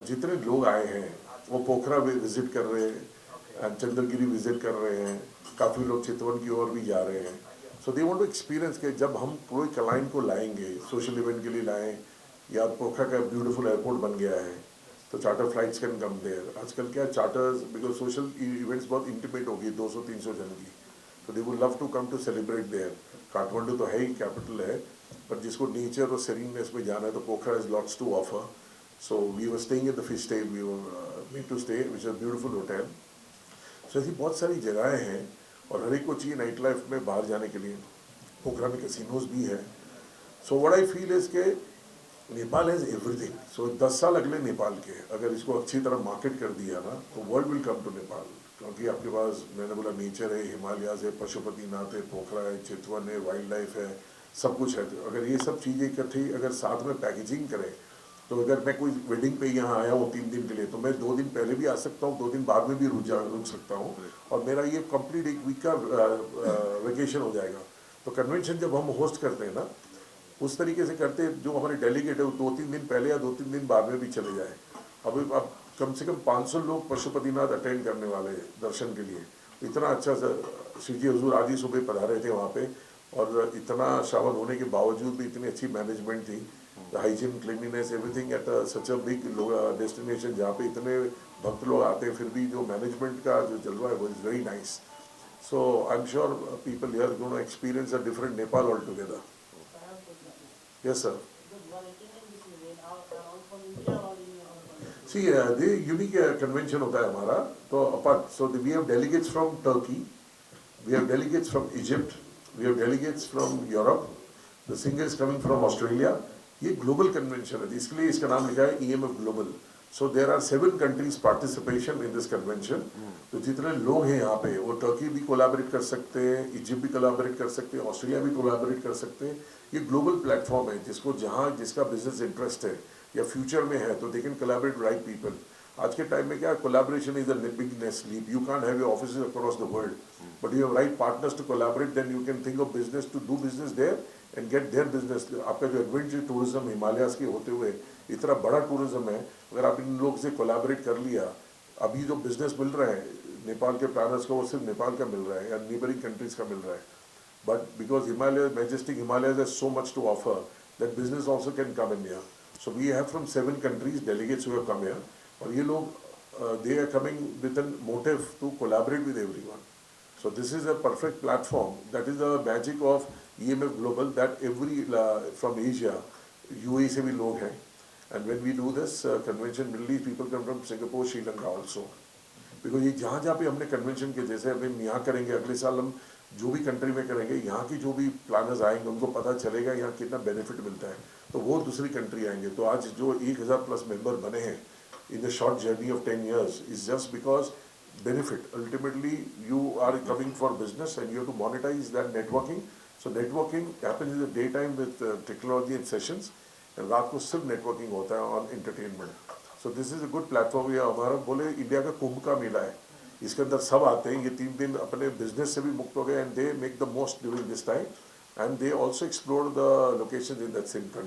जितने लोग आए हैं वो पोखरा भी विजिट कर रहे हैं, चंद्रगिरी विजिट कर रहे हैं, काफ़ी लोग चितवन की ओर भी जा रहे हैं. सो दे वांट टू एक्सपीरियंस के जब हम कोई क्लाइंट को लाएंगे सोशल इवेंट के लिए लाएं, या पोखरा का ब्यूटीफुल एयरपोर्ट बन गया है तो charter flights can come there. आजकल क्या चार्टर्स बिकॉज सोशल इवेंट्स बहुत इंटीमेट होगी 200-300 जन की, तो they would love to come to celebrate there. Kathmandu तो है ही कैपिटल है, पर जिसको नेचर और सेरीननेस में जाना है तो Pokhara is lots to offer. So we were staying in the Fish Tail, we were made to stay which is a beautiful hotel. So ऐसी बहुत सारी जगहें हैं और हर एक को चाहिए नाइट लाइफ में बाहर जाने के लिए. पोखरा में कैसीनोज भी है. So what I feel is के नेपाल हैज़ एवरीथिंग. सो 10 साल अगले नेपाल के अगर इसको अच्छी तरह मार्केट कर दिया ना तो world will come to Nepal. क्योंकि आपके पास मैंने बोला नेचर है, हिमालयाज है, पशुपतिनाथ है, पोखरा है, चितवन है, वाइल्ड लाइफ है, सब कुछ है. तो अगर ये सब चीज़ें इकट्ठी अगर साथ में पैकेजिंग करें तो अगर मैं कोई वेडिंग पे यहाँ आया हूँ 3 दिन के लिए तो मैं 2 दिन पहले भी आ सकता हूँ, 2 दिन बाद में भी रुक सकता हूँ, और मेरा ये कंप्लीट एक वीक का वेकेशन हो जाएगा. तो कन्वेंशन जब हम होस्ट करते हैं ना उस तरीके से करते हैं, जो हमारे डेलीगेट है वो 2-3 दिन पहले या 2-3 दिन बाद में भी चले जाए. अब कम से कम 500 लोग पशुपतिनाथ अटेंड करने वाले हैं दर्शन के लिए. इतना अच्छा श्री जी हजूर आज ही सुबह पधारे थे वहाँ पे, और इतना श्रावण होने के बावजूद भी इतनी अच्छी मैनेजमेंट थी, hygiene, cleanliness, everything at such a big destination जहाँ पे इतने भक्त लोग आते हैं, फिर भी जो मैनेजमेंट का जो जलवा है वो is very nice. So I am sure people here gonna experience a different Nepal all together. Yes, sir. See, the unique convention होता है हमारा. तो apart, so we have delegates from Turkey, we have delegates from Egypt, we have delegates from Europe. The singer is coming from Australia. ये global convention है, इसलिए इसका नाम लिखा है EMF Global. So there are 7 countries participation in this convention. तो जितने लोग हैं यहाँ पे वो टर्की भी कोलैबोरेट कर सकते हैं, इजिप्ट भी कोलैबोरेट कर सकते हैं, ऑस्ट्रेलिया भी कोलैबोरेट कर सकते हैं. ये ग्लोबल प्लेटफॉर्म है जिसको जहाँ जिसका बिजनेस इंटरेस्ट है या फ्यूचर में है तो they can collaborate right people. आज के टाइम में क्या collaboration is a big next leap. You can have your offices across the world, but you have right partners to collaborate, then you can think of business to do business there and get their business. आपका जो adventure tourism Himalayas के होते हुए इतना बड़ा tourism है, अगर आप इन लोग से कोलैबोरेट कर लिया, अभी जो बिजनेस मिल रहा है नेपाल के प्लानर्स को वो सिर्फ नेपाल का मिल रहा है या नेबरिंग कंट्रीज का मिल रहा है. But because Himalaya, majestic Himalayas has so much to offer, that business also can come in here. So we have from 7 countries delegates who have come here. और ये लोग they are coming with a motive to collaborate with everyone. So this is a perfect platform. That is the magic of EMF Global. That every from Asia, UAE से भी लोग हैं. And when we do this convention, Middle East people come from Singapore, Sri Lanka also. Because ये जहाँ जहाँ पे हमने convention के जैसे अभी यहाँ करेंगे, अगले साल हम जो भी कंट्री में करेंगे, यहाँ की जो भी प्लानर्स आएंगे उनको पता चलेगा यहाँ कितना बेनिफिट मिलता है, तो वो दूसरी कंट्री आएंगे. तो आज जो 1000+ मेंबर बने हैं in the short journey of 10 years is just because benefit. Ultimately you are coming for business and you have to monetize that networking. So networking happens in the day time with technology and sessions, and रात को सिर्फ networking होता है on entertainment. So this is a good platform. ये हमारा बोले India का कुंभ का मेला है, इसके अंदर सब आते हैं. ये 3 दिन अपने बिजनेस से भी मुक्त हो गए and they make the most during this time, and they also explore the location in that same country.